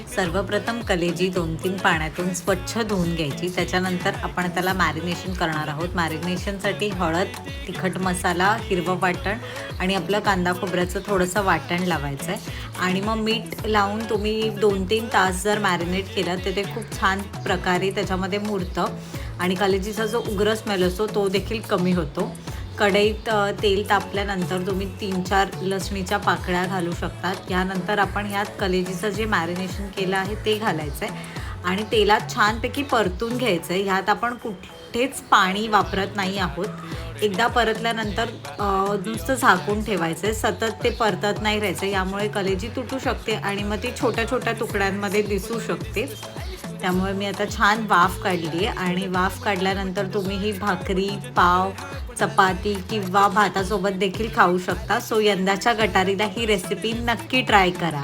सर्वप्रथम कलेजी 2-3 पाण्यातून स्वच्छ धुवून घ्यायची। त्याच्यानंतर आपण त्याला मॅरिनेशन करणार आहोत। मॅरिनेशनसाठी हळद, तिखट मसाला, हिरवं वाटण आणि आपलं कांदा खोबऱ्याचं थोडंसं वाटण लावायचं आहे आणि मग मीठ लावून तुम्ही 2-3 तास जर मॅरिनेट केलं तर ते खूप छान प्रकारे त्याच्यामध्ये मुरतं आणि कलेजीचा जो उग्र स्मेल असतो तो देखील कमी होतो। कढईत तेल तापल्यानंतर तुम्ही 3-4 लसणीच्या पाकळ्या घालू शकतात। यानंतर आपण ह्यात कलेजीचं जे मॅरिनेशन केलं आहे ते घालायचं आहे आणि तेलात छानपैकी परतून घ्यायचं आहे। ह्यात आपण कुठेच पाणी वापरत नाही आहोत। एकदा परतल्यानंतर नुसतं झाकून ठेवायचं आहे, सतत ते परतत नाही राहायचं, यामुळे कलेजी तुटू शकते आणि मग ती छोट्या छोट्या तुकड्यांमध्ये दिसू शकते। त्यामुळे मी आता छान वाफ काढली आहे आणि वाफ काढल्यानंतर तुम्ही ही भाकरी, पाव, चपाती किंवा भातासोबत देखील खाऊ शकता। सो यंदाच्या गटारीला ही रेसिपी नक्की ट्राय करा।